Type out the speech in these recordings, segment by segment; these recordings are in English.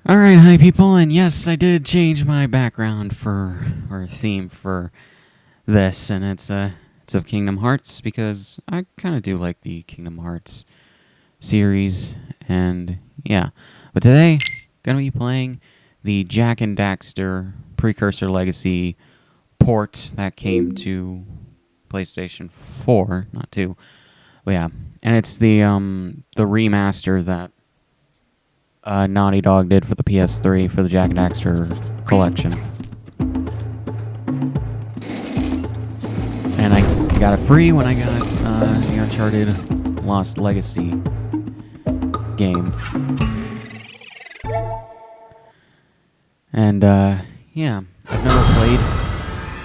Alright, hi people, and yes, I did change my background or theme for this, and it's of Kingdom Hearts, because I kind of do like the Kingdom Hearts series, and yeah. But today, gonna be playing the Jak and Daxter Precursor Legacy port that came to PlayStation 4, not 2, but yeah. And it's the remaster that Naughty Dog did for the PS3 for the Jak and Daxter collection. And I got it free when I got the Uncharted Lost Legacy game. And yeah, I've never played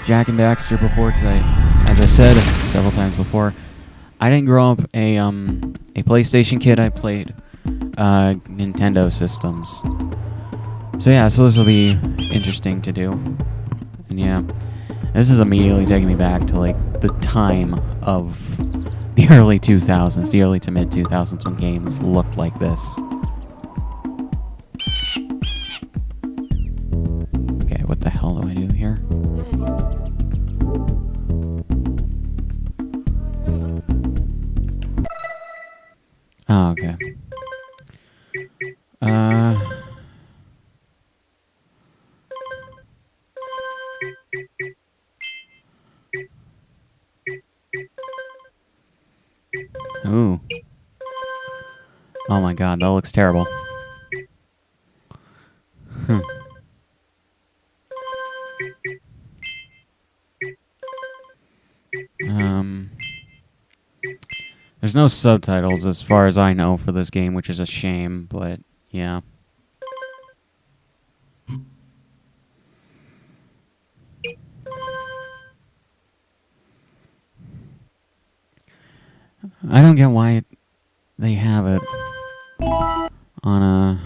Jak and Daxter before because as I've said several times before, I didn't grow up a PlayStation kid. I played Nintendo systems. So yeah, so this will be interesting to do. And yeah, this is immediately taking me back to like the time of the early 2000s, the early to mid 2000s when games looked like this. Okay, what the hell do I do here? Oh, okay. Ooh. Oh my god, that looks terrible. There's no subtitles as far as I know for this game, which is a shame, but yeah. I don't get why they have it on that.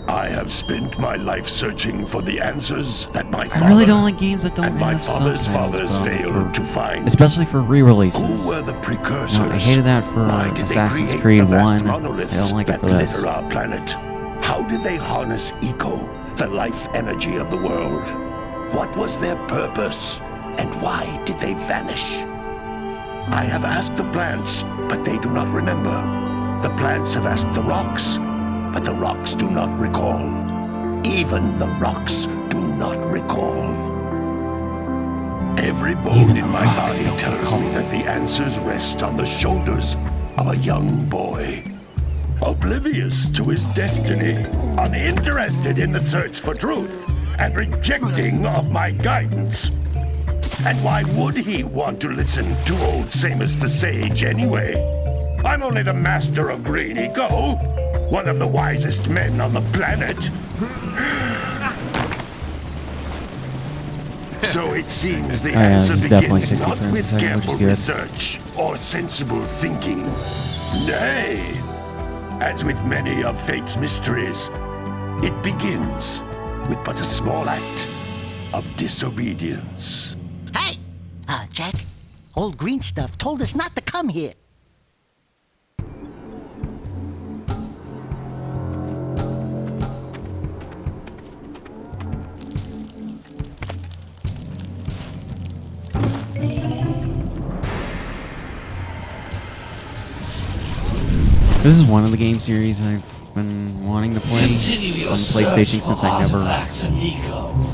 I have spent my life searching for the answers that my father I really don't like games that don't and my have father's subtitles, fathers failed to find. especially for re-releases. Who were the precursors? No, I hated that for Why did Assassin's they Creed create the 1. vast I monoliths don't like it that for this. litter our planet? How did they harness eco, the life energy of the world? What was their purpose, and why did they vanish? I have asked the plants, but they do not remember. The plants have asked the rocks, but the rocks do not recall. Even the rocks do not recall. Every bone in my body tells me that the answers rest on the shoulders of a young boy. Oblivious to his destiny, uninterested in the search for truth, and rejecting of my guidance. And why would he want to listen to old Samus the Sage anyway? I'm only the master of green eco, one of the wisest men on the planet. So it seems the answer begins not with careful research or sensible thinking. Nay, as with many of fate's mysteries, it begins with but a small act of disobedience. Hey! Jak, old green stuff told us not to come here. This is one of the game series I've been wanting to play on PlayStation since I never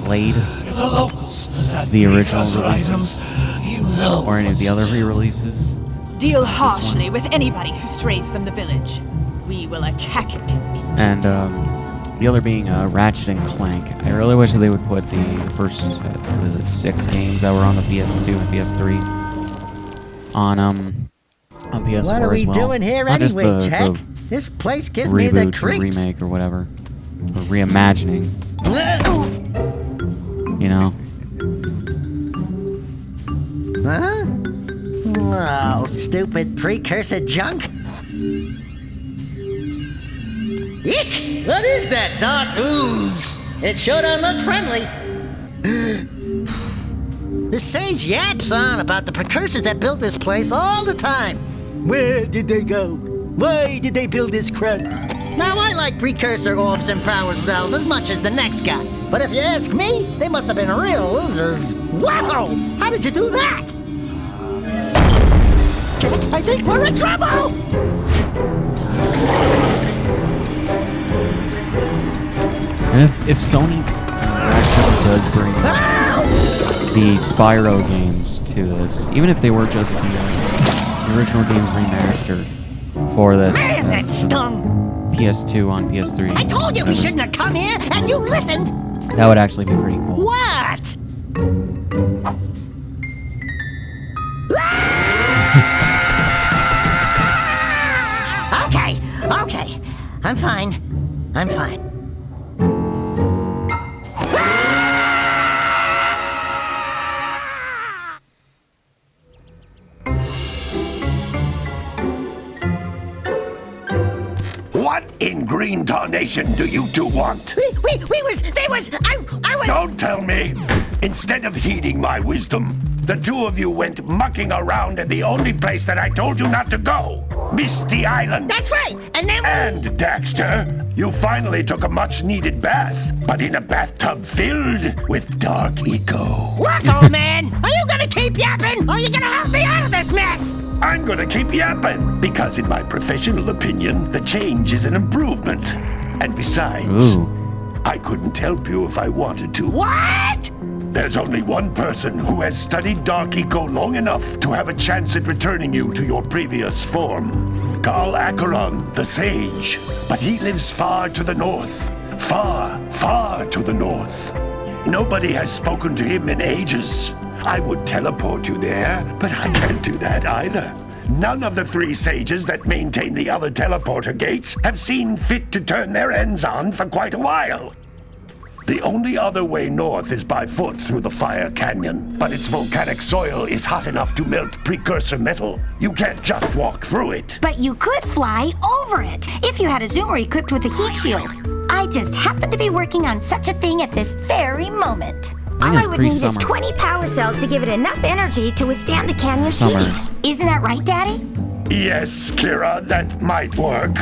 played the original releases or any of the other re-releases. Deal harshly with anybody who strays from the village. We will attack it. And the other being Ratchet and Clank. I really wish that they would put the first 6 games that were on the PS2 and PS3 on PS4 What are we as well. doing here Not just anyway, Jak? the This place gives me the reboot or creeps. remake or whatever, or reimagining. You know. Huh? Oh, stupid precursor junk. Eek! What is that dark ooze? It sure don't look friendly. The sage yaps on about the precursors that built this place all the time. Where did they go? Why did they build this crap? Now, I like precursor orbs and power cells as much as the next guy. But if you ask me, they must have been real losers. Wow! How did you do that? I think we're in trouble! And if Sony actually does bring the Spyro games to this, even if they were just the original games remastered for this Man, that stung! PS2 on PS3. I told you we shouldn't have come here, and you listened! That would actually be pretty cool. What? Okay. I'm fine. What in green tarnation do you two want? I was... Don't tell me! Instead of heeding my wisdom, the two of you went mucking around in the only place that I told you not to go! Misty Island! That's right! And then... And, Daxter, you finally took a much-needed bath, but in a bathtub filled with dark eco. Look, old man! Are you gonna keep yapping, or are you gonna help me out of this mess? I'm gonna keep yapping, because in my professional opinion, the change is an improvement. And besides, Ooh. I couldn't help you if I wanted to. What? There's only one person who has studied Dark Eco long enough to have a chance at returning you to your previous form. Carl Acheron, the Sage. But he lives far to the north. Far to the north. Nobody has spoken to him in ages. I would teleport you there, but I can't do that either. None of the three sages that maintain the other teleporter gates have seen fit to turn their ends on for quite a while. The only other way north is by foot through the Fire Canyon, but its volcanic soil is hot enough to melt precursor metal. You can't just walk through it. But you could fly over it if you had a zoomer equipped with a heat shield. I just happen to be working on such a thing at this very moment. All I would need is 20 power cells to give it enough energy to withstand the canyon's heat. Isn't that right, Daddy? Yes, Kira, that might work.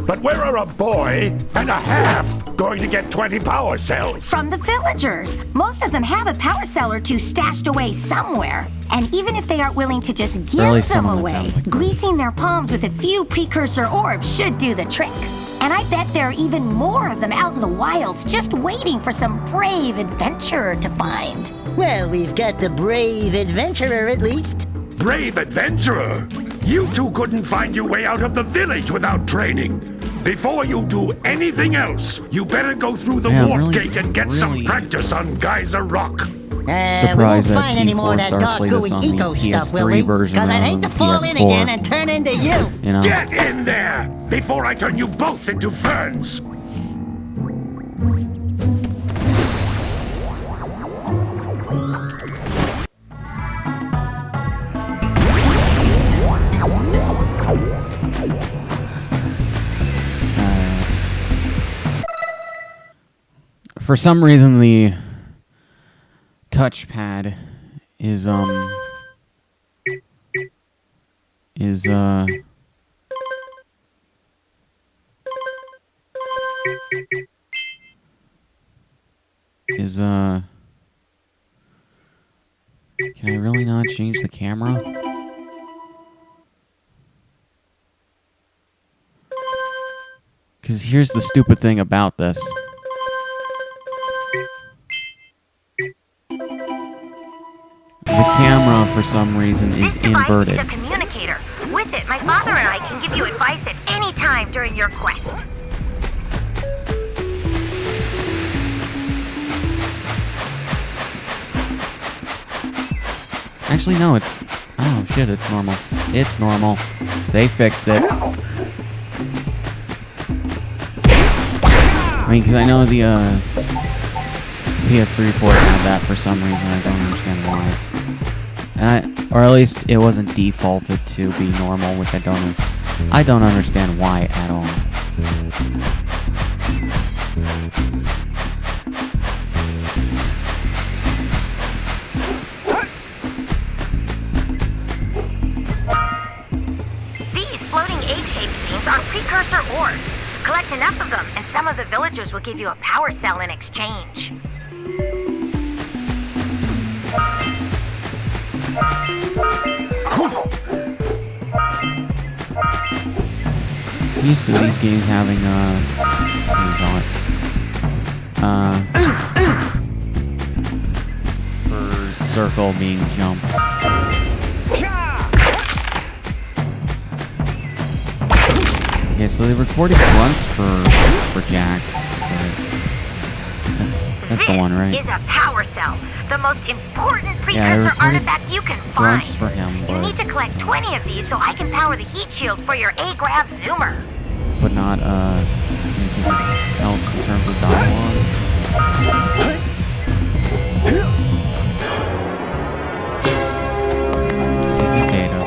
But where are a boy and a half going to get 20 power cells? From the villagers. Most of them have a power cell or two stashed away somewhere. And even if they aren't willing to just give them away, greasing their palms with a few precursor orbs should do the trick. And I bet there are even more of them out in the wilds just waiting for some brave adventurer to find. Well, we've got the brave adventurer at least. Brave adventurer? You two couldn't find your way out of the village without training. Before you do anything else, you better go through the warp gate and get some practice on Geyser Rock. Surprised that Team 4-Star played this on the PS3 version rather than the PS4. And turn into you. You know? Get in there before I turn you both into ferns. For some reason, the touchpad is can I really not change the camera? Because here's the stupid thing about this. The camera, for some reason, is inverted. This device is a communicator. With it, my father and I can give you advice at any time during your quest. Actually, no, it's... Oh, shit, it's normal. It's normal. They fixed it. I mean, because I know the PS3 port had that for some reason. I don't understand why. And or at least it wasn't defaulted to be normal, which I don't understand why at all. These floating egg-shaped things are precursor orbs. Collect collect enough of them, and some of the villagers will give you a power cell in exchange. I'm used to these games having, what do you call it? For circle being jump. Okay, so they recorded grunts for Jack. That's the one, right? This is a power cell, the most important Yeah, precursor artifact you can find. grunts for him, You but need to collect 20 of these so I can power the heat shield for your A-Grav Zoomer. but not anything else in terms of dialogue. Saving data.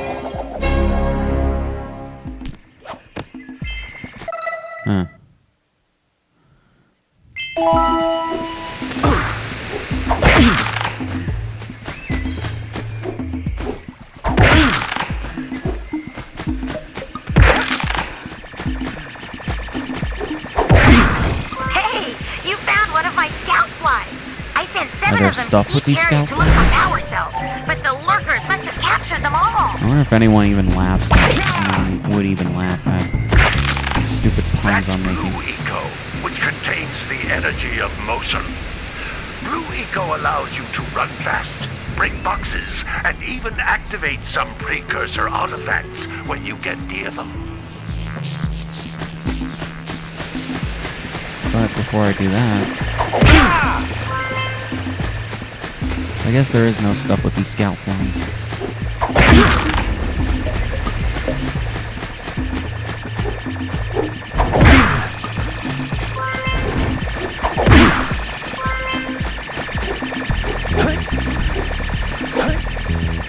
Huh. Hey, you found one of my scout flies. I sent 7 there of them stuff to with each these area scout to look for flies? power cells, but the lurkers must have captured them all. I wonder if anyone even laughs at would even laugh at the stupid puns That's I'm Blue making. Eco, which contains the energy of motion. Blue Eco allows you to run fast, break boxes, and even activate some precursor artifacts when you get near them. But before I do that, I guess there is no stuff with these scout flies.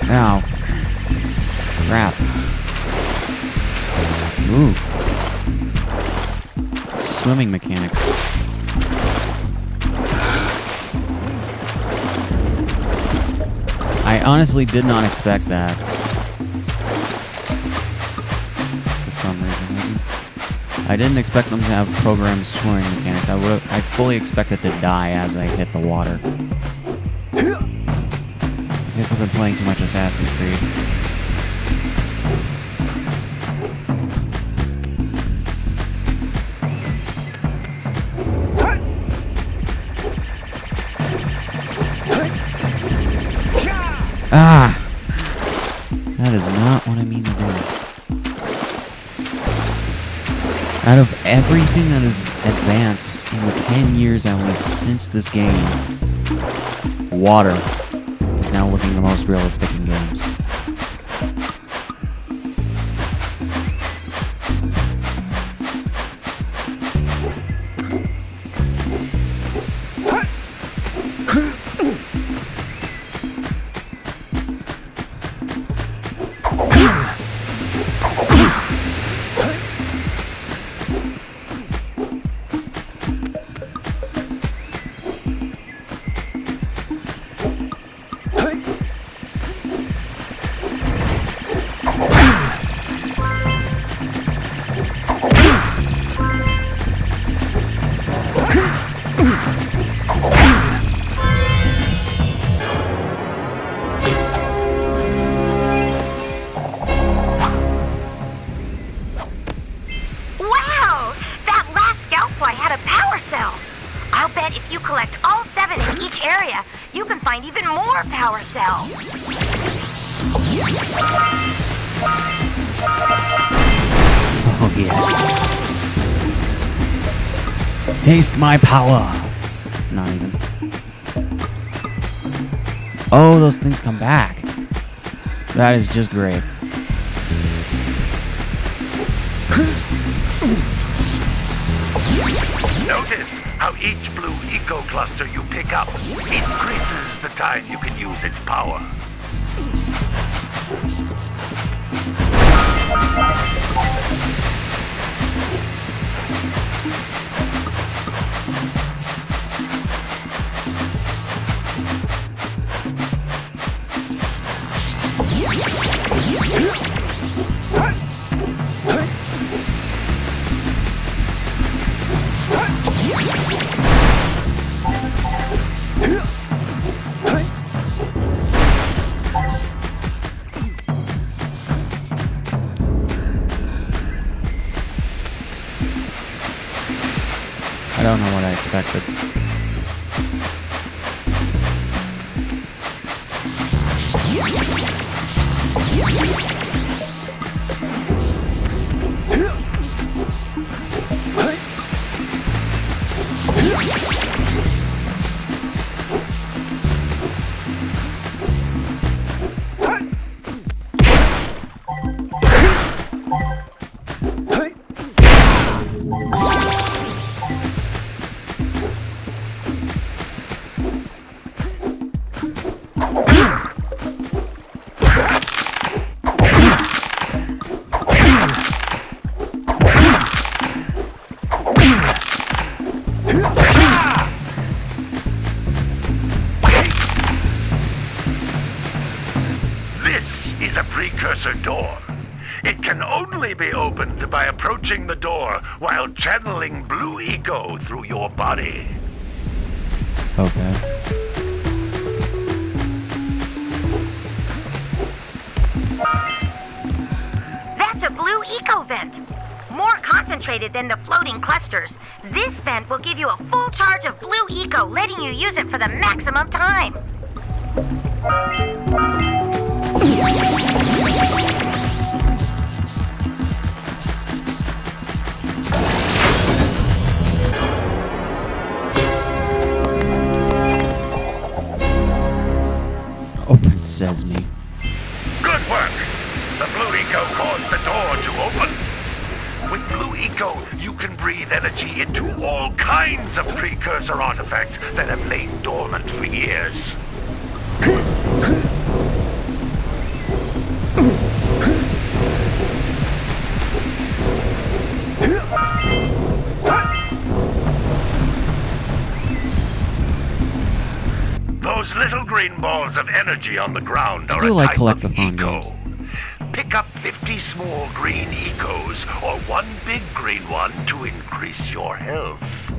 Ow. Crap. Ooh. Swimming mechanics. I honestly did not expect that. For some reason. I didn't expect them to have programmed swimming mechanics. I fully expected to die as I hit the water. I guess I've been playing too much Assassin's Creed. Ah! That is not what I mean to do. Out of everything that has advanced in the 10 years at least since this game, water is now looking the most realistic in games. Wow! That last scout fly had a power cell. I'll bet if you collect all 7 in each area, you can find even more power cells. Oh, yes. Taste my power! Not even. Oh, those things come back. That is just great. Notice how each Blue Eco cluster you pick up increases the time you can use its power. don't know what I expected. Is a precursor door. It can only be opened by approaching the door while channeling blue eco through your body. Okay. That's a blue eco vent. More concentrated than the floating clusters. This vent will give you a full charge of blue eco, letting you use it for the maximum time. Open sesame. Good work! The blue eco caused the door to open. With blue eco, you can breathe energy into all kinds of precursor artifacts that have lain dormant for years. Those little green balls of energy on the ground are I do a like type of collectathon eco. games. Pick up 50 small green ecos or one big green one to increase your health.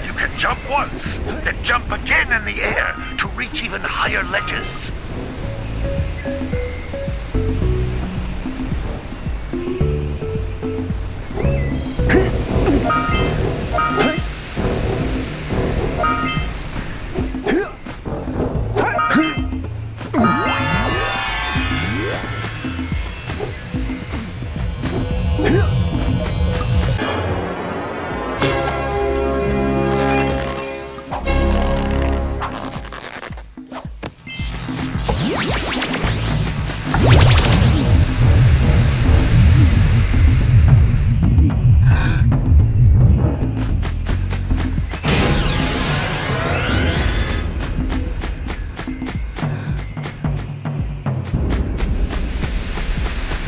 You can jump once, then jump again in the air to reach even higher ledges.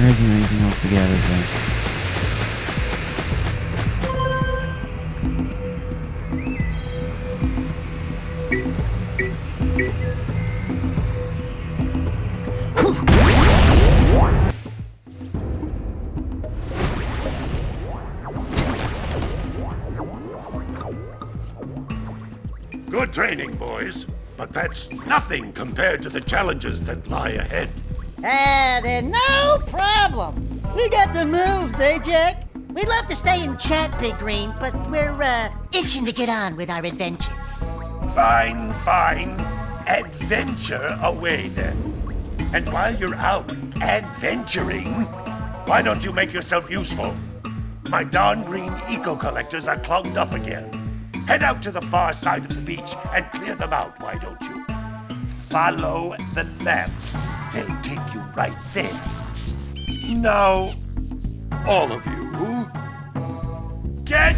There isn't anything else to get, is there? Good training, boys. But that's nothing compared to the challenges that lie ahead. Then no problem. We got the moves, eh, Jack? We'd love to stay and chat, Big Green, but we're, itching to get on with our adventures. Fine, fine. Adventure away, then. And while you're out adventuring, why don't you make yourself useful? My darn green eco-collectors are clogged up again. Head out to the far side of the beach and clear them out, why don't you? Follow the lamps. They'll take you right there. Now, all of you, get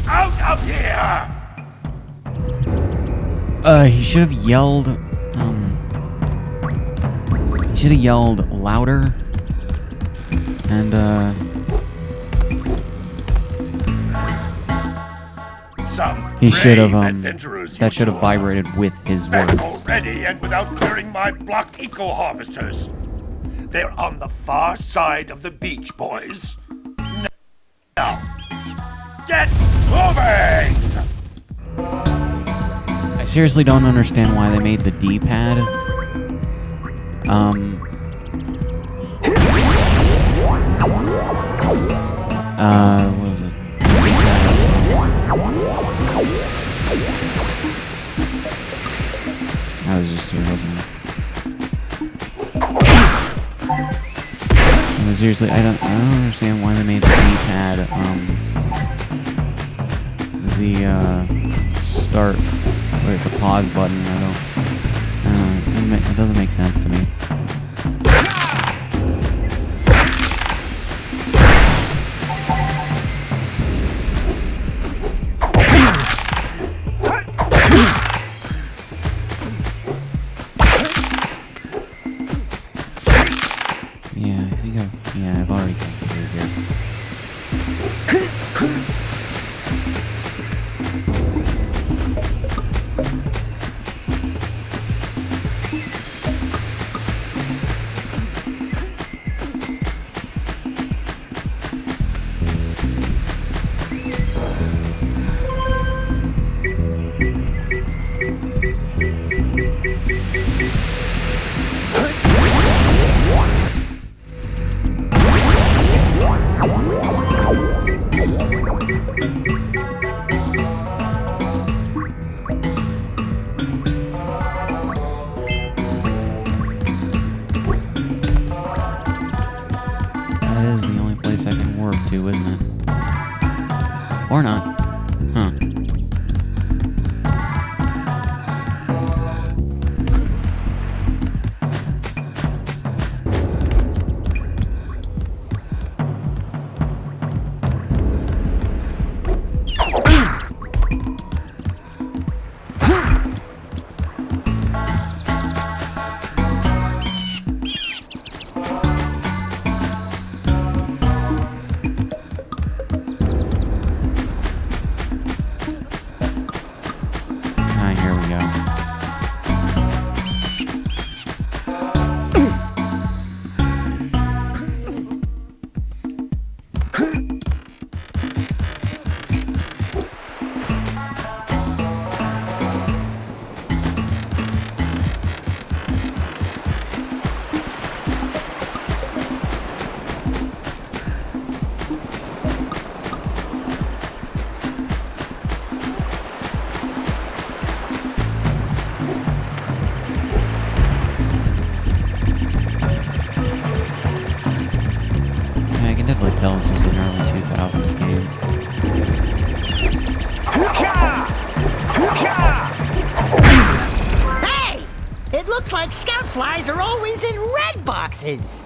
out of here! He should have yelled, he should have yelled louder, and, he should have, that should have vibrated with his back words. already and without clearing my block eco-harvesters. They're on the far side of the beach, boys. Now, get moving! seriously don't understand why they made the D-pad. What was it? That was just here, wasn't it? No, seriously, I don't understand why they made the D-pad, start, wait, the pause button. It doesn't make sense to me. I've already come through here. That is the only place I can warp to, isn't it? Or not. Huh. Here we go. Tell this was an early 2000s game. Hey! It looks like scout flies are always in red boxes.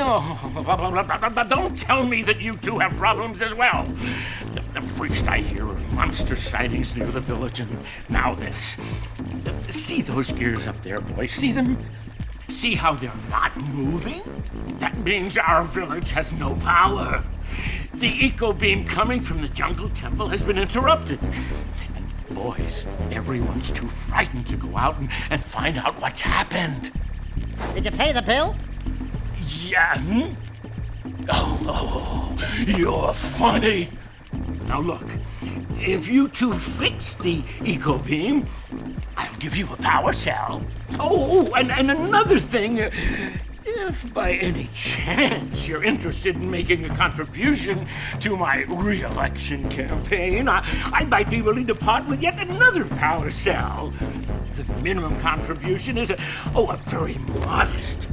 Oh, don't tell me that you two have problems as well. The first I hear of monster sightings near the village, and now this. See those gears up there, boys? See them? See how they're not moving? That means our village has no power. The eco beam coming from the jungle temple has been interrupted. And boys, everyone's too frightened to go out and find out what's happened. Did you pay the bill? Yeah. Oh, you're funny. Now look, if you two fix the eco beam, I'll give you a power cell. Oh, and another thing, if by any chance you're interested in making a contribution to my re-election campaign, I might be willing to part with yet another power cell. The minimum contribution is a very modest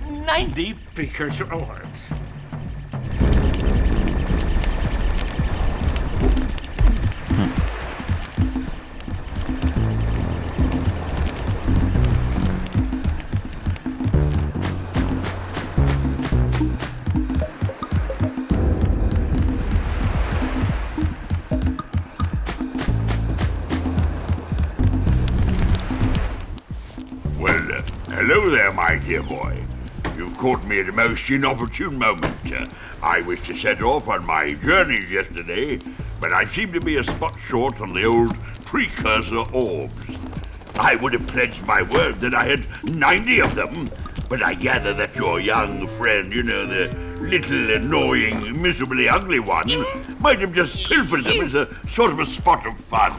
90 precursor orbs. Hello there, my dear boy. You've caught me at a most inopportune moment. I was to set off on my journeys yesterday, but I seem to be a spot short on the old precursor orbs. I would have pledged my word that I had 90 of them, but I gather that your young friend, the little annoying, miserably ugly one might have just pilfered them as a sort of a spot of fun.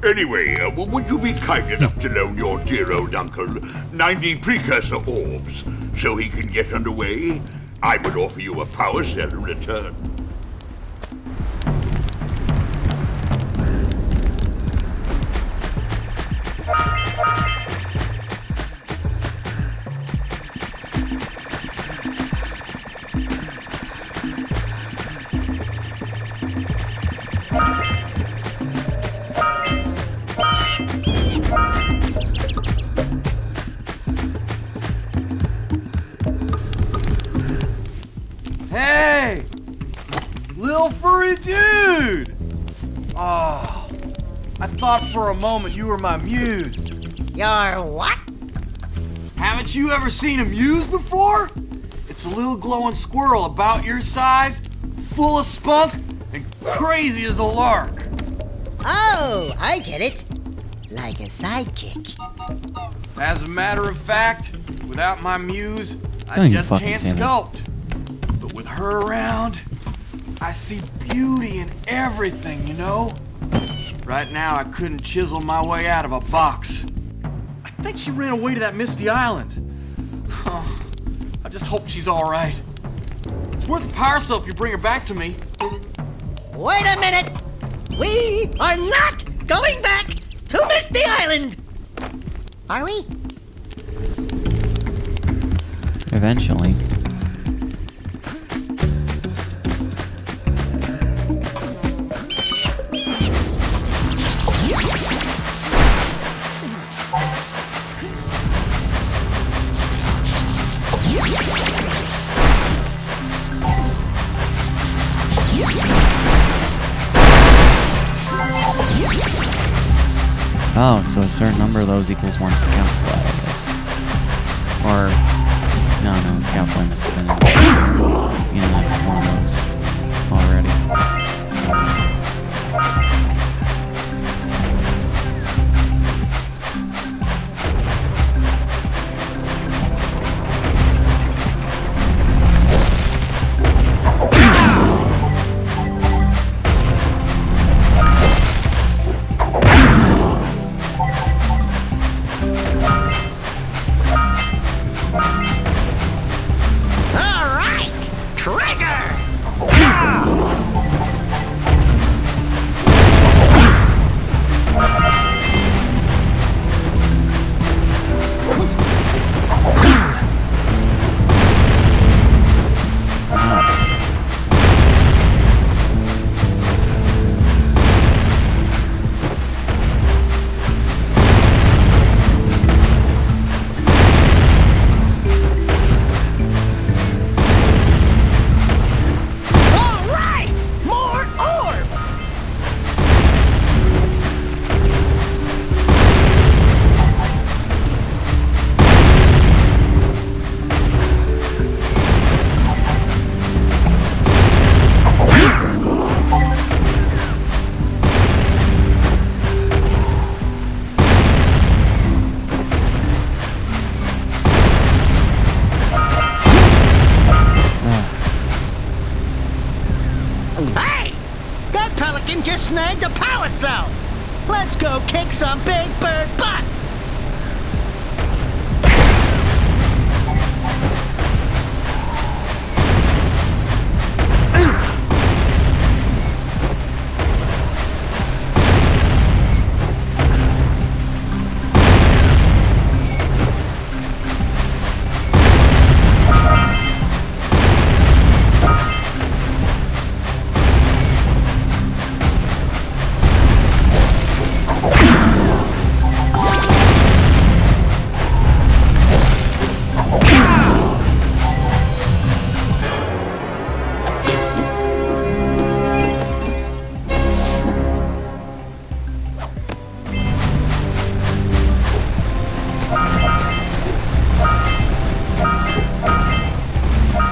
Anyway, would you be kind enough to loan your dear old uncle 90 Precursor orbs so he can get underway? I would offer you a power cell in return. Hey! Lil furry dude! Oh, I thought for a moment you were my muse. Your what? Haven't you ever seen a muse before? It's a little glowing squirrel about your size, full of spunk, and crazy as a lark. Oh, I get it. Like a sidekick. As a matter of fact, without my muse, I Don't you just fucking can't say that. sculpt. But with her around, I see beauty in everything, you know? Right now, I couldn't chisel my way out of a box. I think she ran away to that misty island. I just hope she's all right. It's worth a power cell if you bring her back to me. Wait a minute! We are not going back to Misty Island! Are we? Eventually. Oh, so a certain number of those equals one scout fly, I guess. Or, no, scout fly must have been in one of those already. All right! Treasure! All right! More orbs! Hey! That pelican just snagged a power cell! Let's go kick some big bird butt!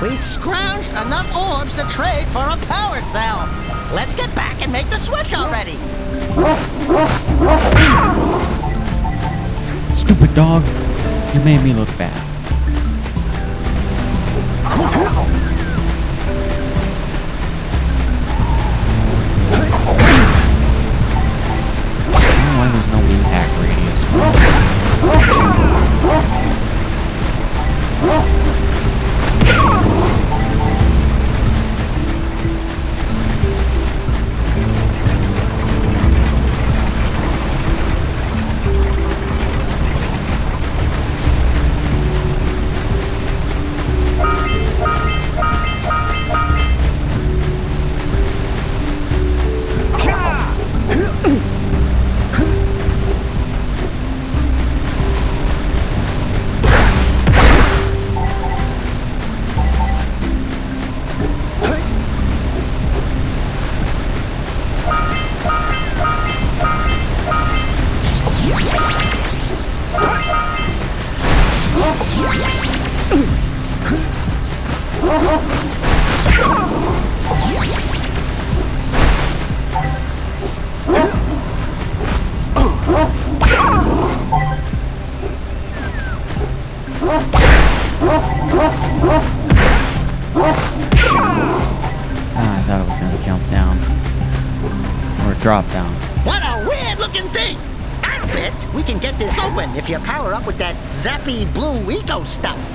We scrounged enough orbs to trade for a power cell. Let's get back and make the switch already. Stupid dog. You made me look bad. I thought it was going to jump down. Or drop down. What a weird-looking thing! I'll bet we can get this open if you power up with that zappy blue eco stuff.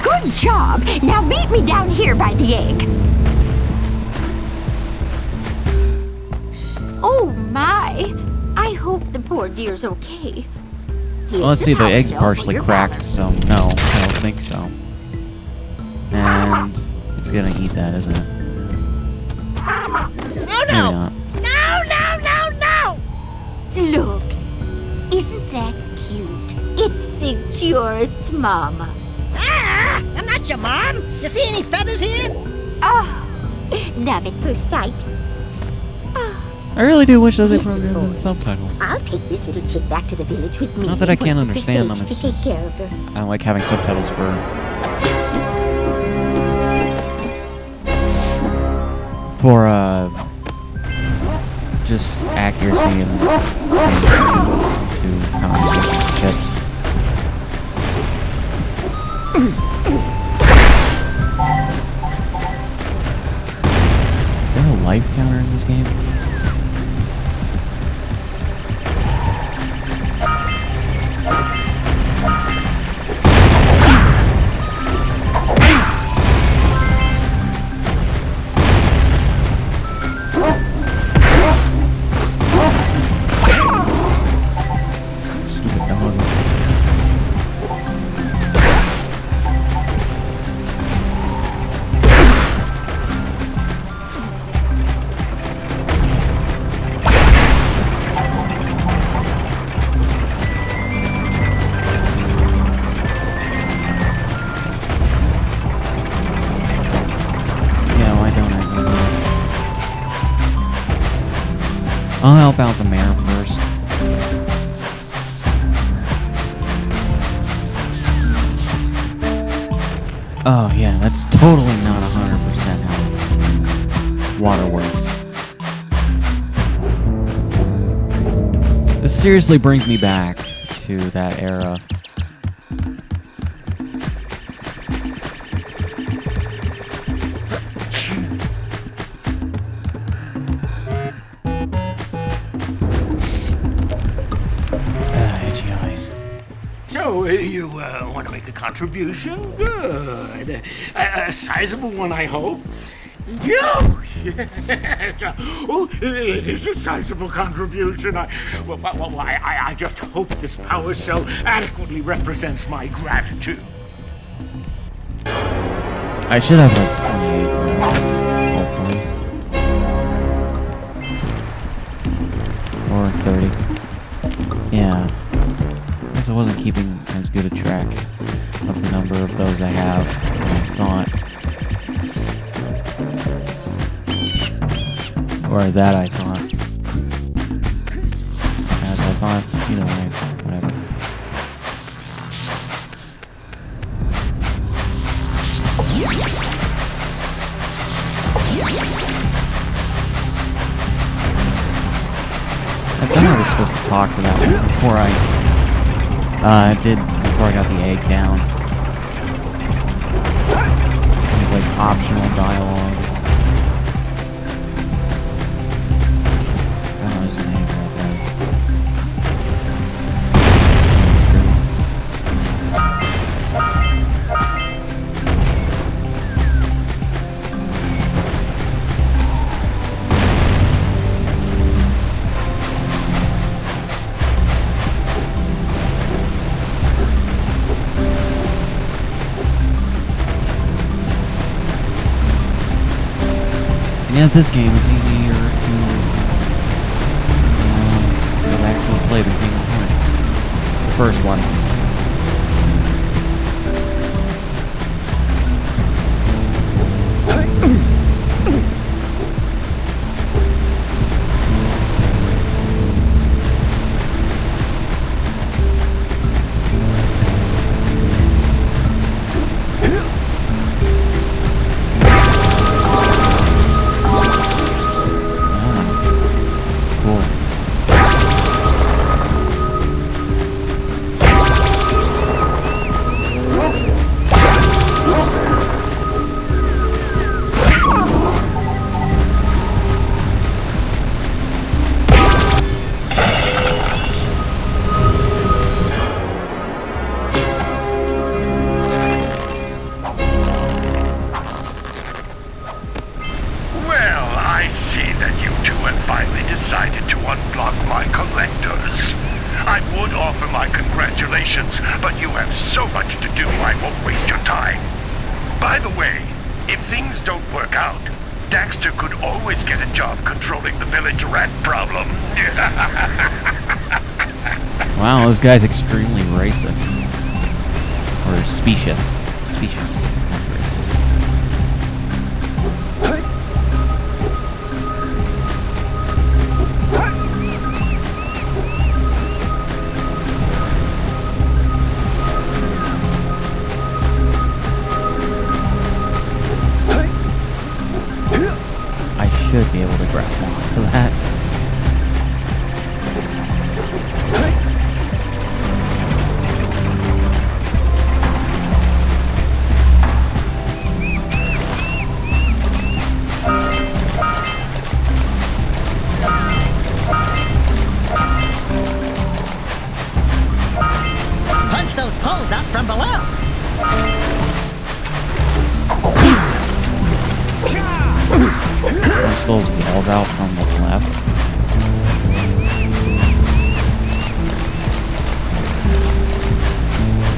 Good job. Now meet me down here by the egg. Oh my. I hope the poor dear's okay. Well, let's see, the egg's partially cracked, so no, I don't think so. And it's gonna eat that, isn't it? Oh no! No, no, no, no! Look, isn't that cute? It thinks you're its mama. Ah! I'm not your mom! You see any feathers here? Oh, love at first sight. I really do wish that they programmed in subtitles. I'll take this little chick back to the village with me. Not that I can't and work with the understand them, sage it's to just take care of her. I like having subtitles for just accuracy and to shit. Is there a life counter in this game? Stupid dog. I'll help out the mayor first. Oh yeah, that's totally not 100% how water works. This seriously brings me back to that era. Itchy eyes. So, you want to make a contribution? Good. A sizable one, I hope. Yes. Oh, it is a sizable contribution. I just hope this power cell adequately represents my gratitude. I should have like 28, hopefully. Or 30. Yeah. I guess I wasn't keeping as good a track of the number of those I have than I thought. Or that I thought. As I thought. Either way, whatever. I thought I was supposed to talk to that one before before I got the egg down. It was like optional dialogue. Oh, there's an egg right there. this game is easier to go back to and play than Kingdom Hearts. The first one. But you have so much to do, I won't waste your time. By the way, if things don't work out, Daxter could always get a job controlling the village rat problem. Wow, this guy's extremely racist. Or specious. Specious, not racist. Should be able to grapple onto that. Punch those poles out from below. Punch those walls out from the left.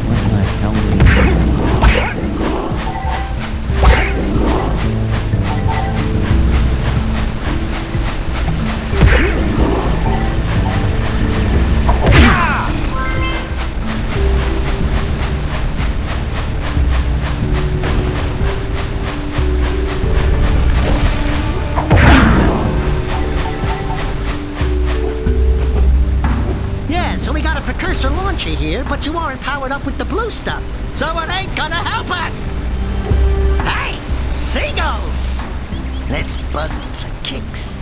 What the hell are you So we got a Precursor launcher here, but you aren't powered up with the blue stuff, so it ain't gonna help us! Hey, seagulls! Let's buzz them for kicks.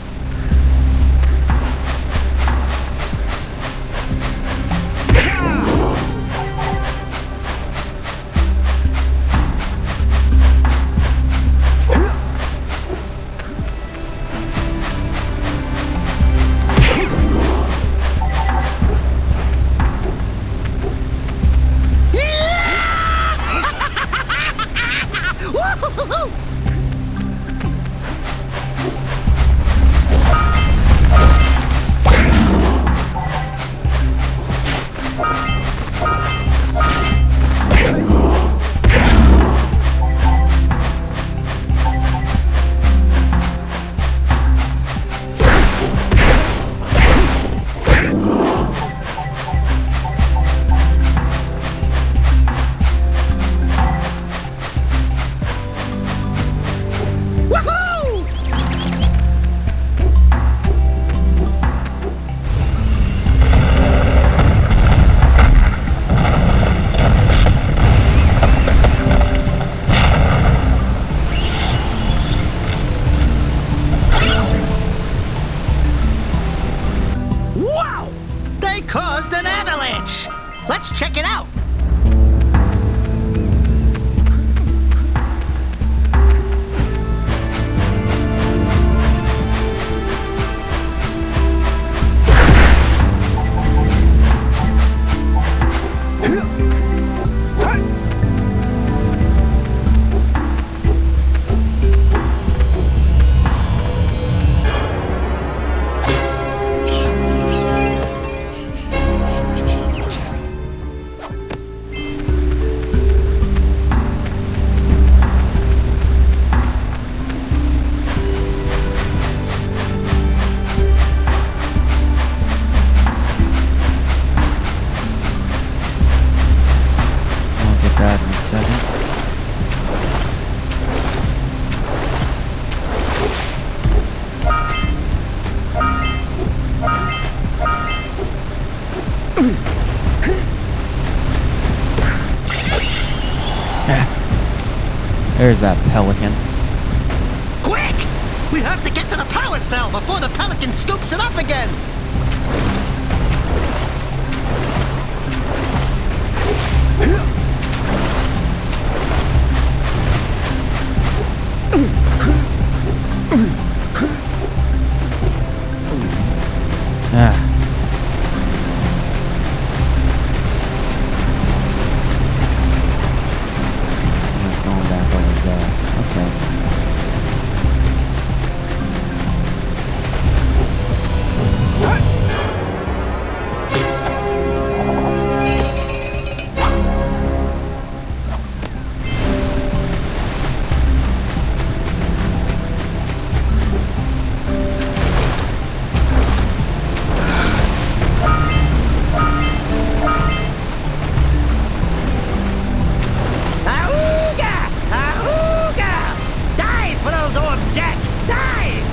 Let's check it out. There's that pelican. Quick! We have to get to the power cell before the pelican scoops it up again! Ah. It's going back over there. Okay. Auga! Auga! Dive for those orbs, Jack! Dive!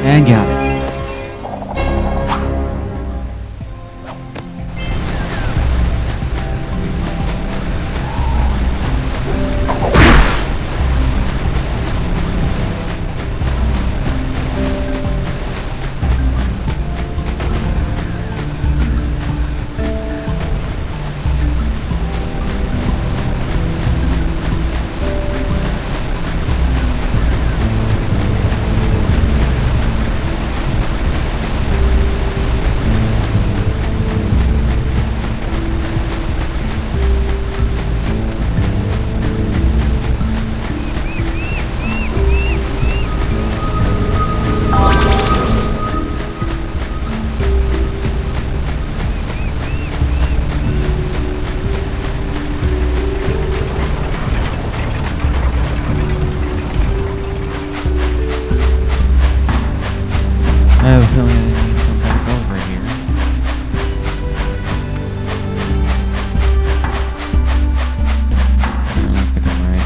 And got it. I have a feeling I need to come back over here. I don't think I'm right.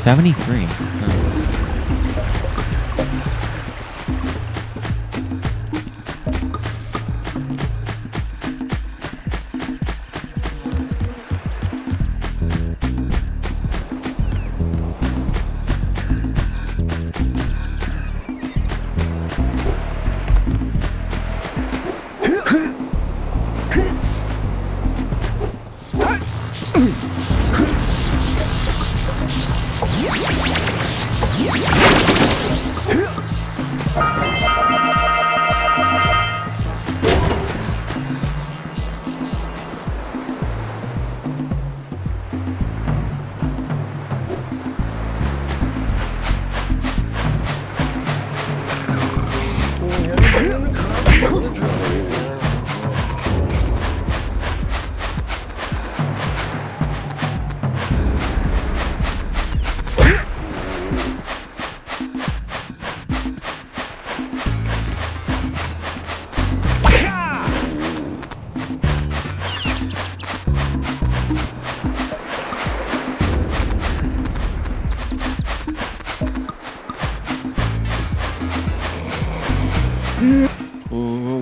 73.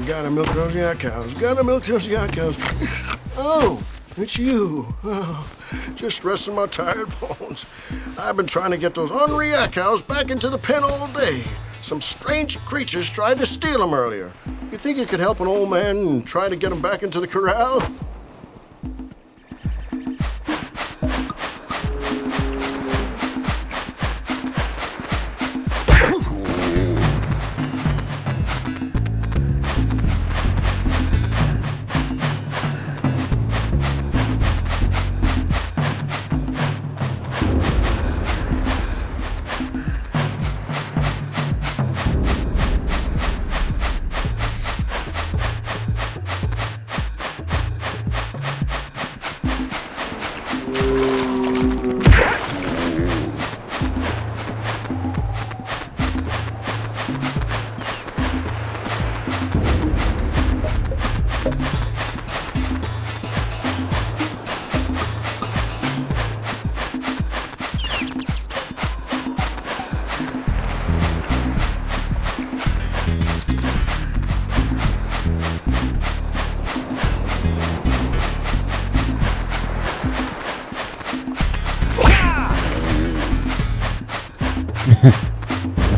Gotta milk those yak cows. Gotta milk those yak cows. Oh, it's you. Oh, just resting my tired bones. I've been trying to get those ornery yak cows back into the pen all day. Some strange creatures tried to steal them earlier. You think you could help an old man and try to get them back into the corral?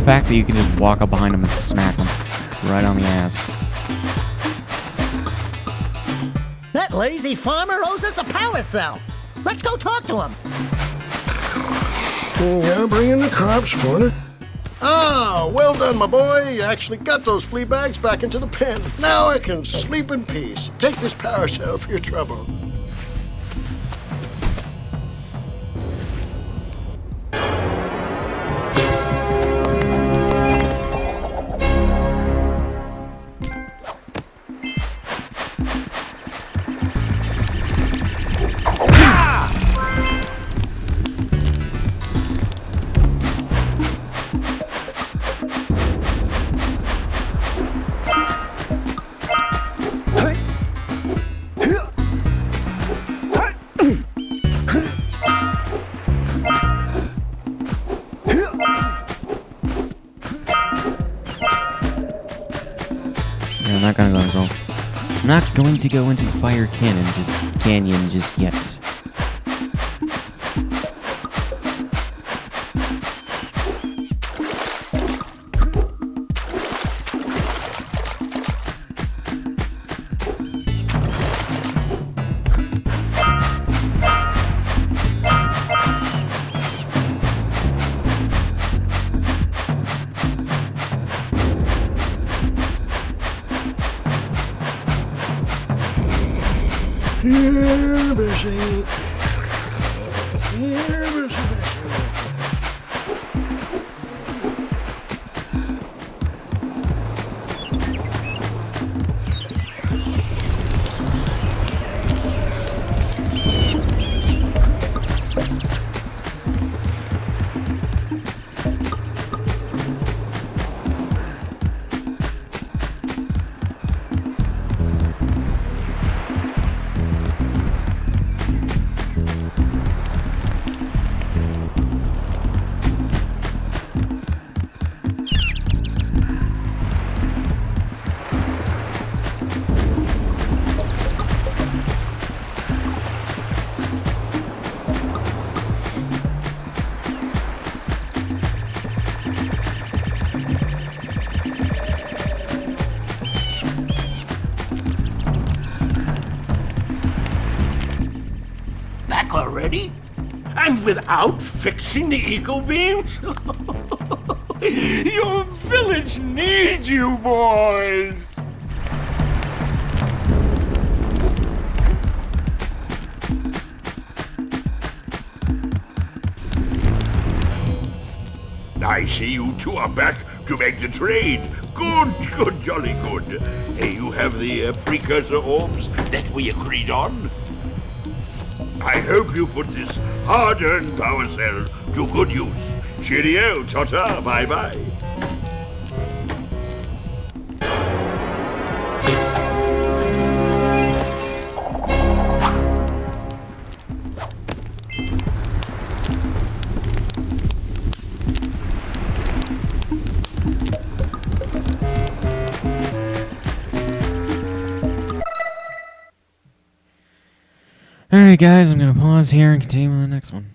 The fact that you can just walk up behind him and smack him right on the ass. That lazy farmer owes us a power cell. Let's go talk to him. Yeah, bringing the crops for it. Ah, well done, my boy. You actually got those flea bags back into the pen. Now I can sleep in peace. Take this power cell for your trouble. I'm not going to go into Fire Canyon just yet. Yeah, busy. Yeah, busy. already? And without fixing the eco beams? Your village needs you, boys! I see you two are back to make the trade. Good, good, jolly good. Hey, you have the precursor orbs that we agreed on? I hope you put this hard-earned power cell to good use. Cheerio, ta-ta, bye-bye. Alright guys, I'm gonna pause here and continue on the next one.